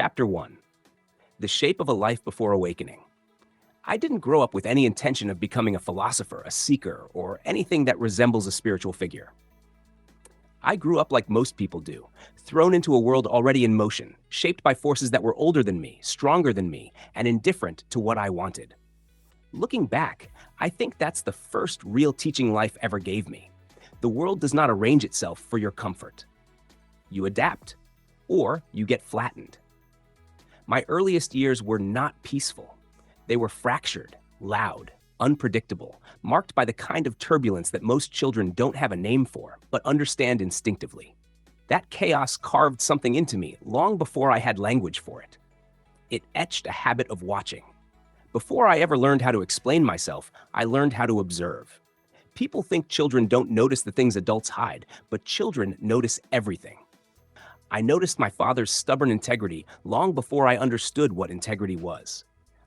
Chapter 1. The Shape of a Life Before Awakening. I didn't grow up with any intention of becoming a philosopher, a seeker, or anything that resembles a spiritual figure. I grew up like most people do, thrown into a world already in motion, shaped by forces that were older than me, stronger than me, and indifferent to what I wanted. Looking back, I think that's the first real teaching life ever gave me. The world does not arrange itself for your comfort. You adapt, or you get flattened. My earliest years were not peaceful. They were fractured, loud, unpredictable, marked by the kind of turbulence that most children don't have a name for, but understand instinctively. That chaos carved something into me long before I had language for it. It etched a habit of watching. Before I ever learned how to explain myself, I learned how to observe. People think children don't notice the things adults hide, but children notice everything. I noticed my father's stubborn integrity long before I understood what integrity was.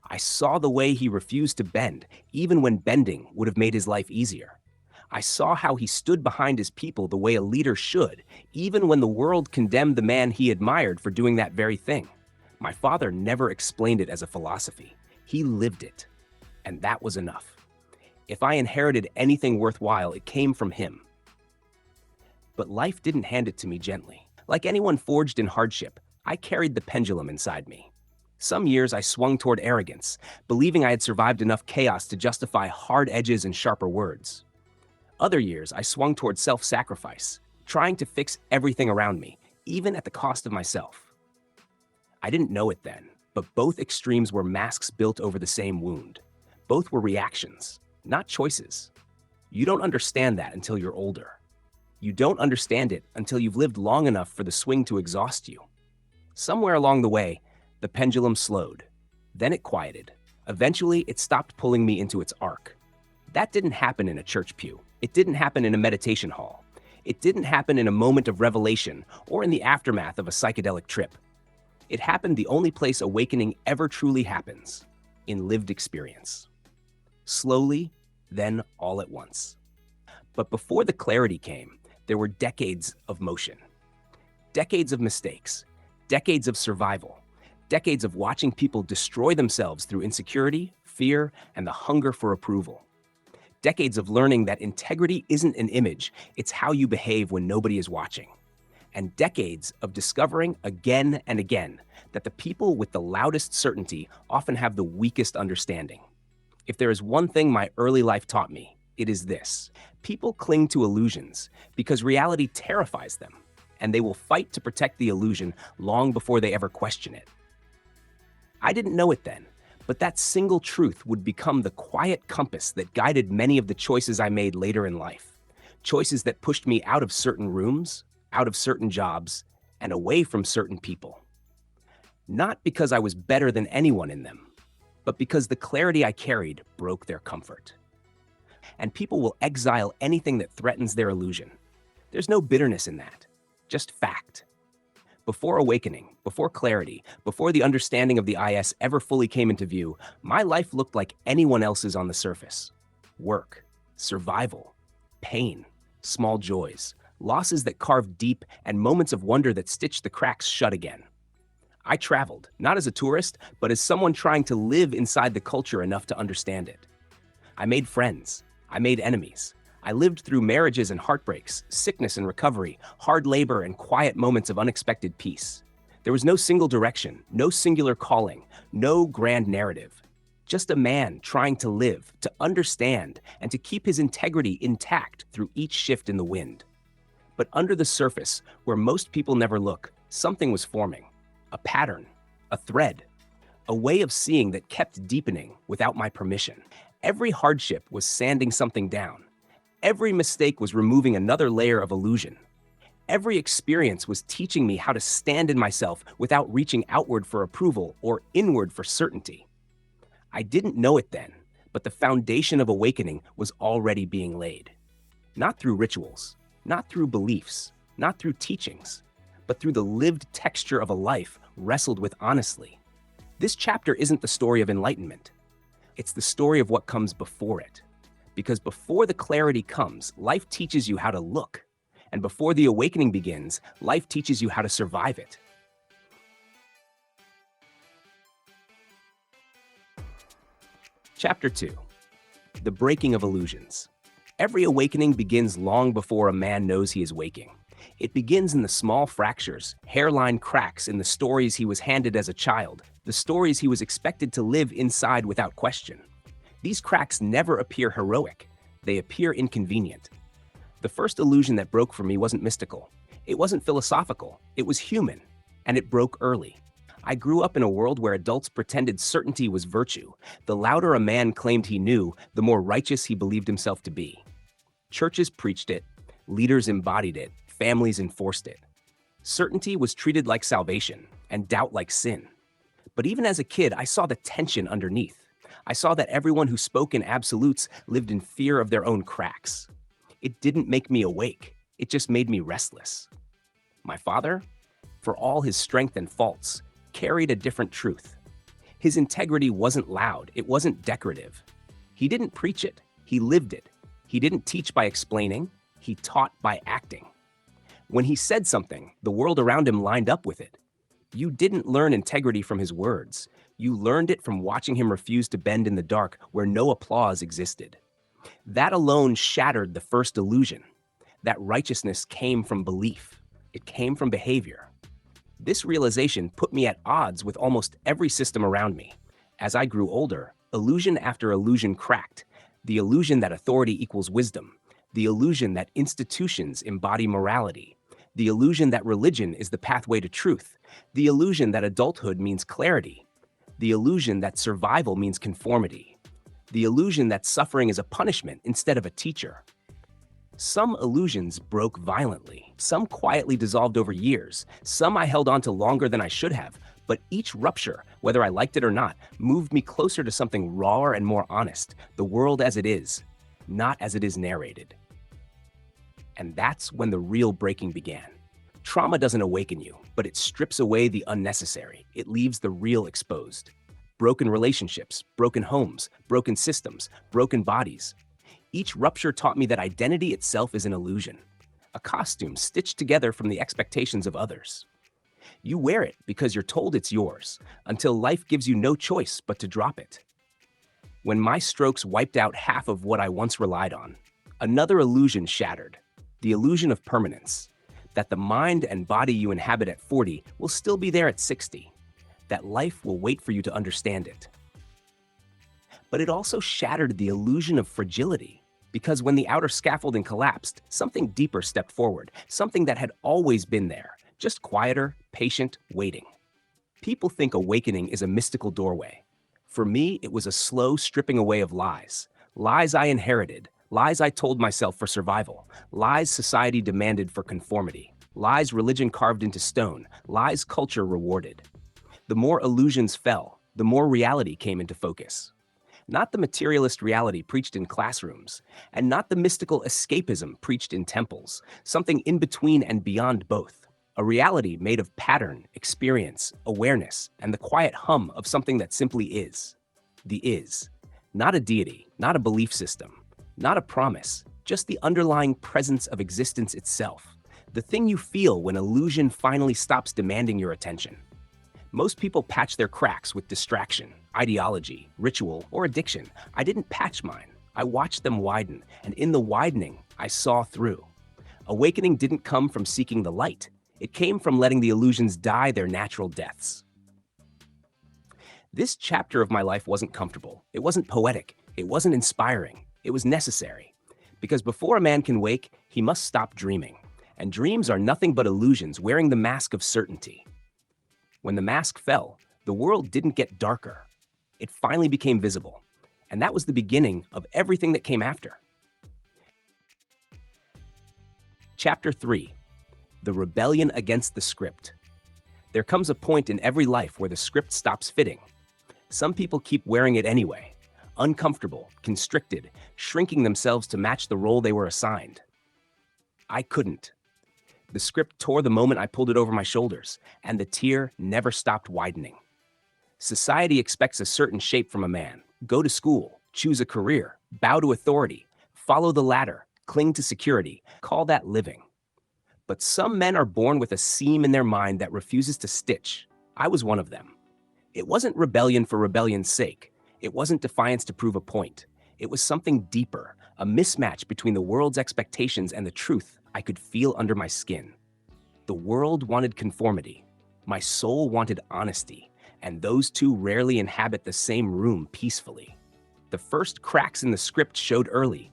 I saw the way he refused to bend, even when bending would have made his life easier. I saw how he stood behind his people the way a leader should, even when the world condemned the man he admired for doing that very thing. My father never explained it as a philosophy. He lived it, and that was enough. If I inherited anything worthwhile, it came from him. But life didn't hand it to me gently. Like anyone forged in hardship, I carried the pendulum inside me. Some years I swung toward arrogance, believing I had survived enough chaos to justify hard edges and sharper words. Other years I swung toward self-sacrifice, trying to fix everything around me, even at the cost of myself. I didn't know it then, but both extremes were masks built over the same wound. Both were reactions, not choices. You don't understand that until you're older. You don't understand it until you've lived long enough for the swing to exhaust you. Somewhere along the way, the pendulum slowed. Then it quieted. Eventually, it stopped pulling me into its arc. That didn't happen in a church pew. It didn't happen in a meditation hall. It didn't happen in a moment of revelation or in the aftermath of a psychedelic trip. It happened the only place awakening ever truly happens, in lived experience. Slowly, then all at once. But before the clarity came, there were decades of motion. Decades of mistakes. Decades of survival. Decades of watching people destroy themselves through insecurity, fear, and the hunger for approval. Decades of learning that integrity isn't an image, it's how you behave when nobody is watching. And decades of discovering again and again that the people with the loudest certainty often have the weakest understanding. If there is one thing my early life taught me, it is this. People cling to illusions because reality terrifies them, and they will fight to protect the illusion long before they ever question it. I didn't know it then, but that single truth would become the quiet compass that guided many of the choices I made later in life. Choices that pushed me out of certain rooms, out of certain jobs, and away from certain people. Not because I was better than anyone in them, but because the clarity I carried broke their comfort. And people will exile anything that threatens their illusion. There's no bitterness in that, just fact. Before awakening, before clarity, before the understanding of the IS ever fully came into view, my life looked like anyone else's on the surface. Work, survival, pain, small joys, losses that carved deep, and moments of wonder that stitched the cracks shut again. I traveled, not as a tourist, but as someone trying to live inside the culture enough to understand it. I made friends. I made enemies. I lived through marriages and heartbreaks, sickness and recovery, hard labor and quiet moments of unexpected peace. There was no single direction, no singular calling, no grand narrative. Just a man trying to live, to understand, and to keep his integrity intact through each shift in the wind. But under the surface, where most people never look, something was forming. A pattern, a thread, a way of seeing that kept deepening without my permission. Every hardship was sanding something down. Every mistake was removing another layer of illusion. Every experience was teaching me how to stand in myself without reaching outward for approval or inward for certainty. I didn't know it then, but the foundation of awakening was already being laid. Not through rituals, not through beliefs, not through teachings, but through the lived texture of a life wrestled with honestly. This chapter isn't the story of enlightenment. It's the story of what comes before it. Because before the clarity comes, life teaches you how to look. And before the awakening begins, life teaches you how to survive it. Chapter 2. The Breaking of Illusions. Every awakening begins long before a man knows he is waking. It begins in the small fractures, hairline cracks in the stories he was handed as a child, the stories he was expected to live inside without question. These cracks never appear heroic. They appear inconvenient. The first illusion that broke for me wasn't mystical. It wasn't philosophical. It was human. And it broke early. I grew up in a world where adults pretended certainty was virtue. The louder a man claimed he knew, the more righteous he believed himself to be. Churches preached it. Leaders embodied it. Families enforced it. Certainty was treated like salvation, and doubt like sin. But even as a kid, I saw the tension underneath. I saw that everyone who spoke in absolutes lived in fear of their own cracks. It didn't make me awake. It just made me restless. My father, for all his strength and faults, carried a different truth. His integrity wasn't loud. It wasn't decorative. He didn't preach it. He lived it. He didn't teach by explaining. He taught by acting. When he said something, the world around him lined up with it. You didn't learn integrity from his words. You learned it from watching him refuse to bend in the dark where no applause existed. That alone shattered the first illusion. That righteousness came from belief. It came from behavior. This realization put me at odds with almost every system around me. As I grew older, illusion after illusion cracked. The illusion that authority equals wisdom. The illusion that institutions embody morality. The illusion that religion is the pathway to truth. The illusion that adulthood means clarity. The illusion that survival means conformity. The illusion that suffering is a punishment instead of a teacher. Some illusions broke violently. Some quietly dissolved over years. Some I held on to longer than I should have. But each rupture, whether I liked it or not, moved me closer to something rawer and more honest, the world as it is, not as it is narrated. And that's when the real breaking began. Trauma doesn't awaken you, but it strips away the unnecessary. It leaves the real exposed. Broken relationships, broken homes, broken systems, broken bodies. Each rupture taught me that identity itself is an illusion, a costume stitched together from the expectations of others. You wear it because you're told it's yours, until life gives you no choice but to drop it. When my strokes wiped out half of what I once relied on, another illusion shattered, the illusion of permanence, that the mind and body you inhabit at 40 will still be there at 60, that life will wait for you to understand it. But it also shattered the illusion of fragility, because when the outer scaffolding collapsed, something deeper stepped forward, something that had always been there, just quieter, patient, waiting. People think awakening is a mystical doorway. For me, it was a slow stripping away of lies. Lies I inherited, lies I told myself for survival, lies society demanded for conformity, lies religion carved into stone, lies culture rewarded. The more illusions fell, the more reality came into focus. Not the materialist reality preached in classrooms, and not the mystical escapism preached in temples, something in between and beyond both. A reality made of pattern, experience, awareness, and the quiet hum of something that simply is. The is. Not a deity, not a belief system, not a promise, just the underlying presence of existence itself. The thing you feel when illusion finally stops demanding your attention. Most people patch their cracks with distraction, ideology, ritual, or addiction. I didn't patch mine. I watched them widen, and in the widening, I saw through. Awakening didn't come from seeking the light. It came from letting the illusions die their natural deaths. This chapter of my life wasn't comfortable. It wasn't poetic. It wasn't inspiring. It was necessary. Because before a man can wake, he must stop dreaming. And dreams are nothing but illusions wearing the mask of certainty. When the mask fell, the world didn't get darker. It finally became visible. And that was the beginning of everything that came after. Chapter 3. The Rebellion Against the Script. There comes a point in every life where the script stops fitting. Some people keep wearing it anyway, uncomfortable, constricted, shrinking themselves to match the role they were assigned. I couldn't. The script tore the moment I pulled it over my shoulders, and the tear never stopped widening. Society expects a certain shape from a man. Go to school, choose a career, bow to authority, follow the ladder, cling to security, call that living. But some men are born with a seam in their mind that refuses to stitch. I was one of them. It wasn't rebellion for rebellion's sake. It wasn't defiance to prove a point. It was something deeper, a mismatch between the world's expectations and the truth I could feel under my skin. The world wanted conformity. My soul wanted honesty, and those two rarely inhabit the same room peacefully. The first cracks in the script showed early.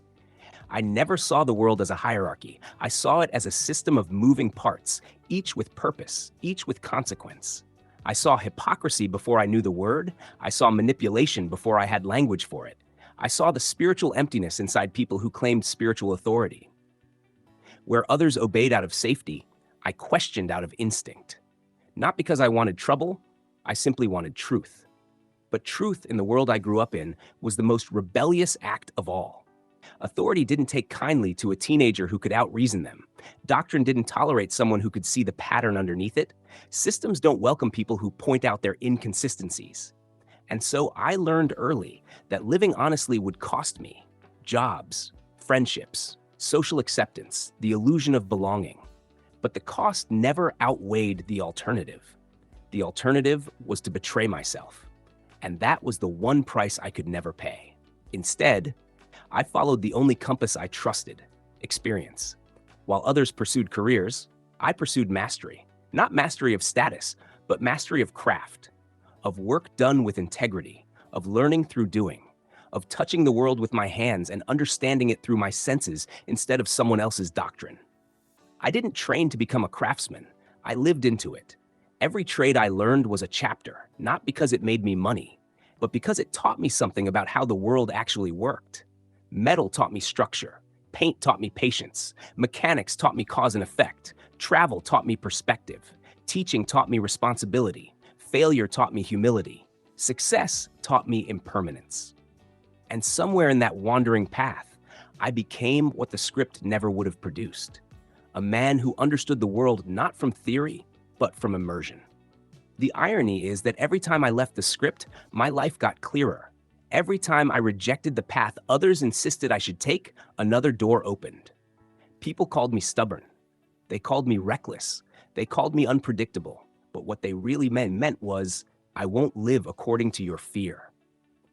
I never saw the world as a hierarchy. I saw it as a system of moving parts, each with purpose, each with consequence. I saw hypocrisy before I knew the word. I saw manipulation before I had language for it. I saw the spiritual emptiness inside people who claimed spiritual authority. Where others obeyed out of safety, I questioned out of instinct. Not because I wanted trouble, I simply wanted truth. But truth in the world I grew up in was the most rebellious act of all. Authority didn't take kindly to a teenager who could out-reason them. Doctrine didn't tolerate someone who could see the pattern underneath it. Systems don't welcome people who point out their inconsistencies. And so I learned early that living honestly would cost me jobs, friendships, social acceptance, the illusion of belonging. But the cost never outweighed the alternative. The alternative was to betray myself. And that was the one price I could never pay. Instead, I followed the only compass I trusted, experience. While others pursued careers, I pursued mastery. Not mastery of status, but mastery of craft, of work done with integrity, of learning through doing, of touching the world with my hands and understanding it through my senses instead of someone else's doctrine. I didn't train to become a craftsman. I lived into it. Every trade I learned was a chapter, not because it made me money, but because it taught me something about how the world actually worked. Metal taught me structure. Paint taught me patience. Mechanics taught me cause and effect. Travel taught me perspective. Teaching taught me responsibility. Failure taught me humility. Success taught me impermanence. And somewhere in that wandering path, I became what the script never would have produced. A man who understood the world not from theory, but from immersion. The irony is that every time I left the script, my life got clearer. Every time I rejected the path others insisted I should take, another door opened. People called me stubborn. They called me reckless. They called me unpredictable. But what they really meant was, I won't live according to your fear.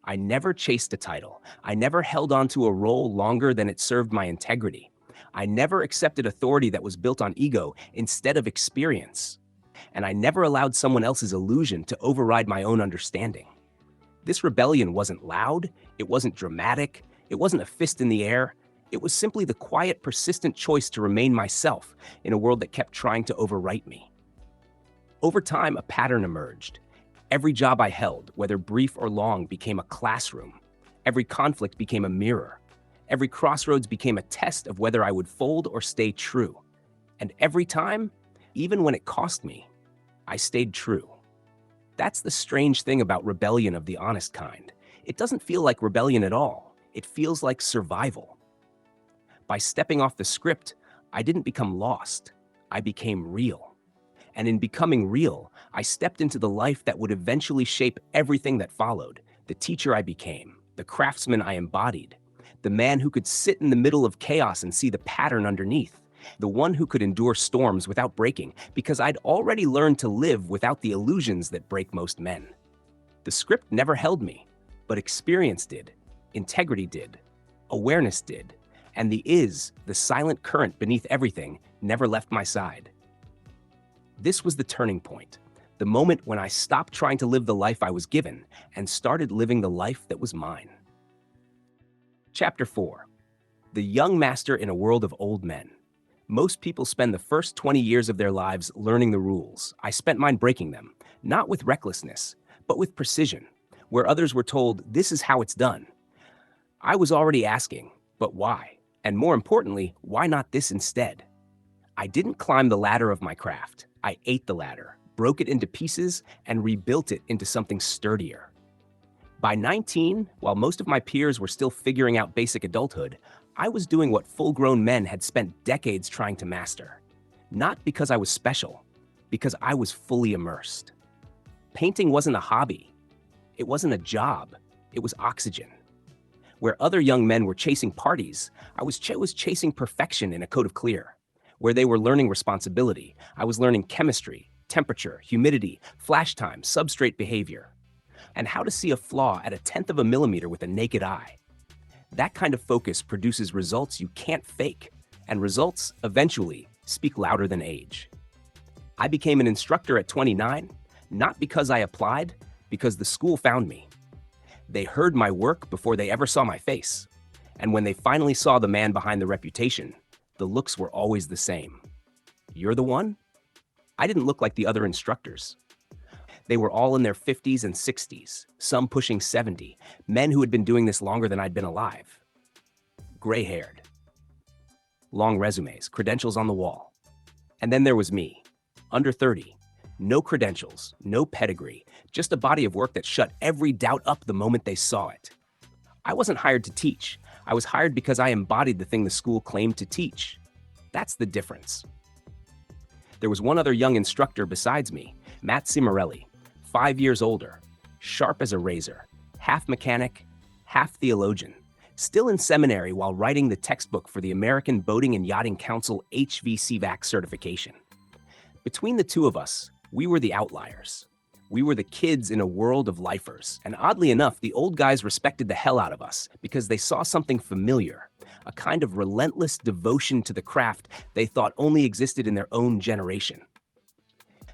I never chased a title. I never held on to a role longer than it served my integrity. I never accepted authority that was built on ego instead of experience. And I never allowed someone else's illusion to override my own understanding. This rebellion wasn't loud, it wasn't dramatic, it wasn't a fist in the air. It was simply the quiet, persistent choice to remain myself in a world that kept trying to overwrite me. Over time, a pattern emerged. Every job I held, whether brief or long, became a classroom. Every conflict became a mirror. Every crossroads became a test of whether I would fold or stay true. And every time, even when it cost me, I stayed true. That's the strange thing about rebellion of the honest kind. It doesn't feel like rebellion at all. It feels like survival. By stepping off the script, I didn't become lost. I became real. And in becoming real, I stepped into the life that would eventually shape everything that followed. The teacher I became, the craftsman I embodied, the man who could sit in the middle of chaos and see the pattern underneath, the one who could endure storms without breaking, because I'd already learned to live without the illusions that break most men. The script never held me, but experience did, integrity did, awareness did, and the silent current beneath everything, never left my side. This was the turning point, the moment when I stopped trying to live the life I was given and started living the life that was mine. Chapter 4. The Young Master in a World of Old Men. Most people spend the first 20 years of their lives learning the rules. I spent mine breaking them, not with recklessness, but with precision, where others were told, this is how it's done. I was already asking, but why? And more importantly, why not this instead? I didn't climb the ladder of my craft. I ate the ladder, broke it into pieces, and rebuilt it into something sturdier. By 19, while most of my peers were still figuring out basic adulthood, I was doing what full-grown men had spent decades trying to master. Not because I was special, because I was fully immersed. Painting wasn't a hobby. It wasn't a job. It was oxygen. Where other young men were chasing parties, I was chasing perfection in a coat of clear. Where they were learning responsibility, I was learning chemistry, temperature, humidity, flash time, substrate behavior. and how to see a flaw at a tenth of a millimeter with a naked eye. That kind of focus produces results you can't fake, and results, eventually, speak louder than age. I became an instructor at 29, not because I applied, because the school found me. They heard my work before they ever saw my face. And when they finally saw the man behind the reputation, the looks were always the same. You're the one? I didn't look like the other instructors. They were all in their 50s and 60s, some pushing 70, men who had been doing this longer than I'd been alive. Gray-haired. Long resumes, credentials on the wall. And then there was me, under 30. No credentials, no pedigree, just a body of work that shut every doubt up the moment they saw it. I wasn't hired to teach. I was hired because I embodied the thing the school claimed to teach. That's the difference. There was one other young instructor besides me, Matt Cimarelli, 5 years older, sharp as a razor, half mechanic, half theologian, still in seminary while writing the textbook for the American Boating and Yachting Council HVCVAC certification. Between the two of us, we were the outliers. We were the kids in a world of lifers, and oddly enough, the old guys respected the hell out of us because they saw something familiar, a kind of relentless devotion to the craft they thought only existed in their own generation.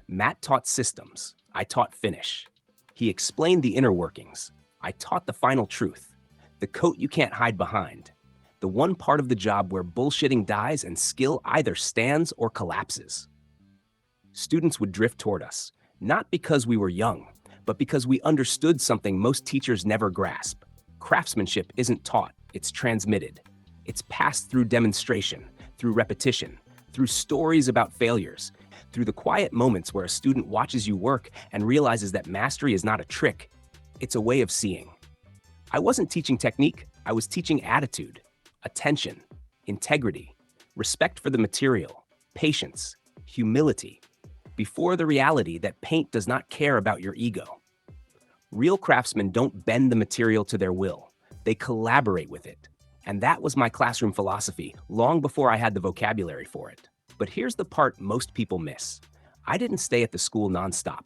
Matt taught systems, I taught finish. He explained the inner workings, I taught the final truth, the coat you can't hide behind, the one part of the job where bullshitting dies and skill either stands or collapses. Students would drift toward us, not because we were young, but because we understood something most teachers never grasp. Craftsmanship isn't taught, it's transmitted. It's passed through demonstration, through repetition, through stories about failures, through the quiet moments where a student watches you work and realizes that mastery is not a trick, it's a way of seeing. I wasn't teaching technique, I was teaching attitude, attention, integrity, respect for the material, patience, humility, before the reality that paint does not care about your ego. Real craftsmen don't bend the material to their will. They collaborate with it. And that was my classroom philosophy long before I had the vocabulary for it. But here's the part most people miss. I didn't stay at the school nonstop.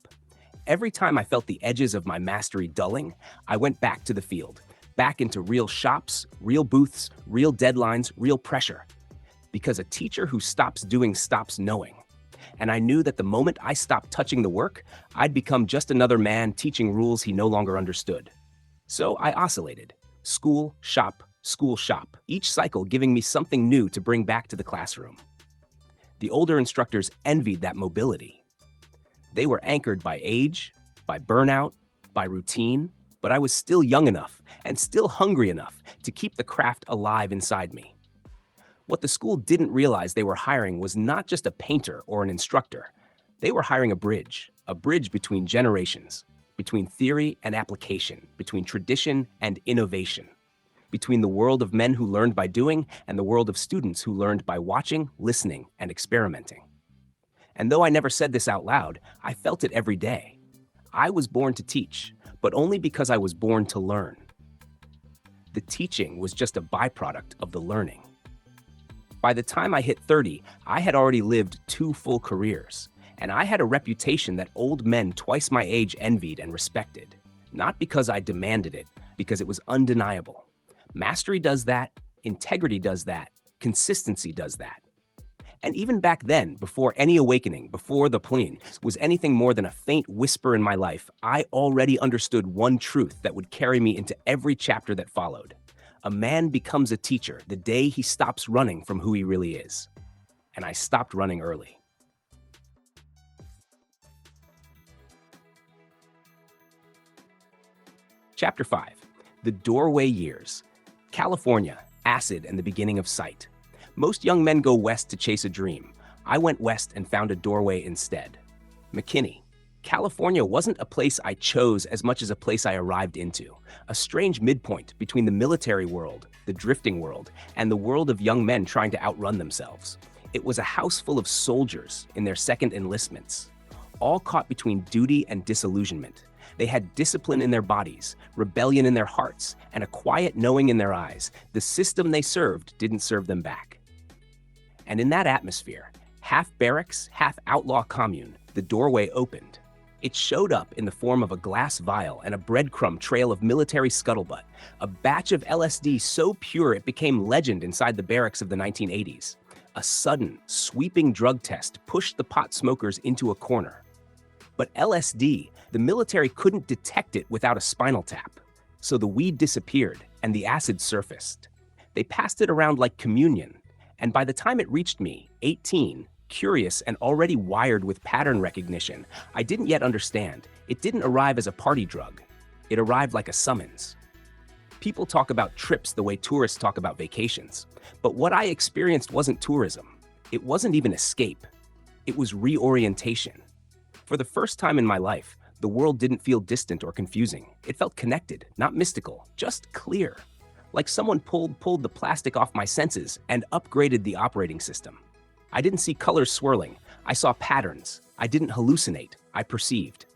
Every time I felt the edges of my mastery dulling, I went back to the field, back into real shops, real booths, real deadlines, real pressure. Because a teacher who stops doing stops knowing. And I knew that the moment I stopped touching the work, I'd become just another man teaching rules he no longer understood. So I oscillated. School, shop, each cycle giving me something new to bring back to the classroom. The older instructors envied that mobility. They were anchored by age, by burnout, by routine, but I was still young enough and still hungry enough to keep the craft alive inside me. What the school didn't realize they were hiring was not just a painter or an instructor. They were hiring a bridge between generations, between theory and application, between tradition and innovation, between the world of men who learned by doing and the world of students who learned by watching, listening, and experimenting. And though I never said this out loud, I felt it every day. I was born to teach, but only because I was born to learn. The teaching was just a byproduct of the learning. By the time I hit 30, I had already lived 2 full careers, and I had a reputation that old men twice my age envied and respected. Not because I demanded it, because it was undeniable. Mastery does that, integrity does that, consistency does that. And even back then, before any awakening, before the plane was anything more than a faint whisper in my life, I already understood one truth that would carry me into every chapter that followed. A man becomes a teacher the day he stops running from who he really is. And I stopped running early. Chapter 5, The Doorway Years. California, acid and the beginning of sight. Most young men go west to chase a dream. I went west and found a doorway instead. McKinney. California wasn't a place I chose as much as a place I arrived into, a strange midpoint between the military world, the drifting world, and the world of young men trying to outrun themselves. It was a house full of soldiers in their second enlistments, all caught between duty and disillusionment. They had discipline in their bodies, rebellion in their hearts, and a quiet knowing in their eyes. The system they served didn't serve them back. And in that atmosphere, half barracks, half outlaw commune, the doorway opened. It showed up in the form of a glass vial and a breadcrumb trail of military scuttlebutt, a batch of LSD so pure it became legend inside the barracks of the 1980s. A sudden, sweeping drug test pushed the pot smokers into a corner. But LSD, the military couldn't detect it without a spinal tap. So the weed disappeared and the acid surfaced. They passed it around like communion, and by the time it reached me, 18, curious and already wired with pattern recognition, I didn't yet understand. It didn't arrive as a party drug. It arrived like a summons. People talk about trips the way tourists talk about vacations. But what I experienced wasn't tourism. It wasn't even escape. It was reorientation. For the first time in my life, the world didn't feel distant or confusing. It felt connected, not mystical, just clear. Like someone pulled the plastic off my senses and upgraded the operating system. I didn't see colors swirling. I saw patterns. I didn't hallucinate. I perceived.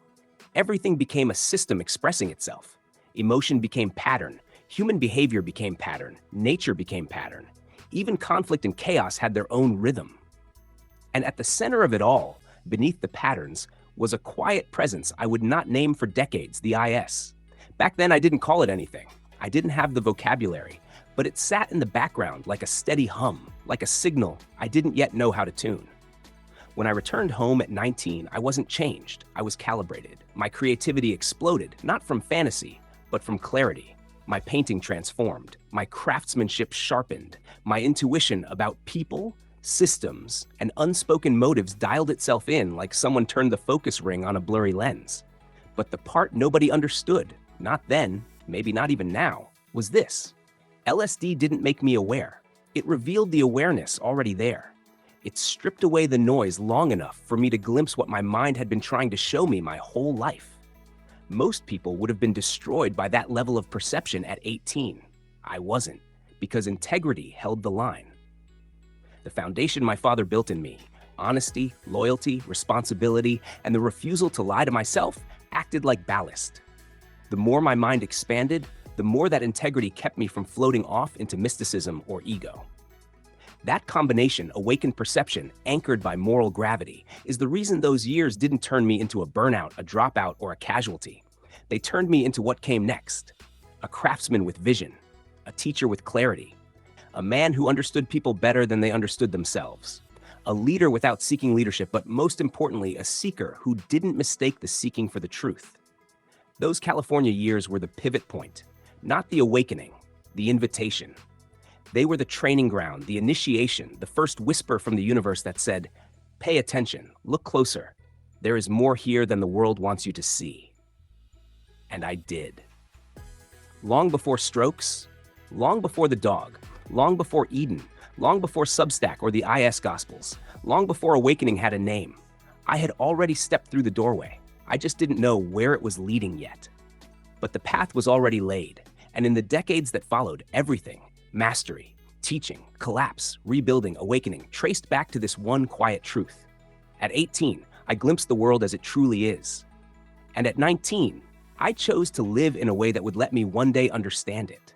Everything became a system expressing itself. Emotion became pattern. Human behavior became pattern. Nature became pattern. Even conflict and chaos had their own rhythm. And at the center of it all, beneath the patterns, was a quiet presence I would not name for decades, the IS. Back then, I didn't call it anything. I didn't have the vocabulary, but it sat in the background like a steady hum, like a signal I didn't yet know how to tune. When I returned home at 19, I wasn't changed. I was calibrated. My creativity exploded, not from fantasy, but from clarity. My painting transformed. My craftsmanship sharpened. My intuition about people, systems, and unspoken motives dialed itself in like someone turned the focus ring on a blurry lens. But the part nobody understood, not then, maybe not even now, was this. LSD didn't make me aware. It revealed the awareness already there. It stripped away the noise long enough for me to glimpse what my mind had been trying to show me my whole life. Most people would have been destroyed by that level of perception at 18. I wasn't, because integrity held the line. The foundation my father built in me, honesty, loyalty, responsibility, and the refusal to lie to myself, acted like ballast. The more my mind expanded, the more that integrity kept me from floating off into mysticism or ego. That combination, awakened perception, anchored by moral gravity, is the reason those years didn't turn me into a burnout, a dropout, or a casualty. They turned me into what came next. A craftsman with vision, a teacher with clarity, a man who understood people better than they understood themselves, a leader without seeking leadership, but most importantly, a seeker who didn't mistake the seeking for the truth. Those California years were the pivot point, not the awakening, the invitation. They were the training ground, the initiation, the first whisper from the universe that said, pay attention, look closer. There is more here than the world wants you to see. And I did. Long before Strokes, long before The Dog, long before Eden, long before Substack or the IS Gospels, long before awakening had a name, I had already stepped through the doorway. I just didn't know where it was leading yet. But the path was already laid, and in the decades that followed, everything, mastery, teaching, collapse, rebuilding, awakening, traced back to this one quiet truth. At 18, I glimpsed the world as it truly is. And at 19, I chose to live in a way that would let me one day understand it.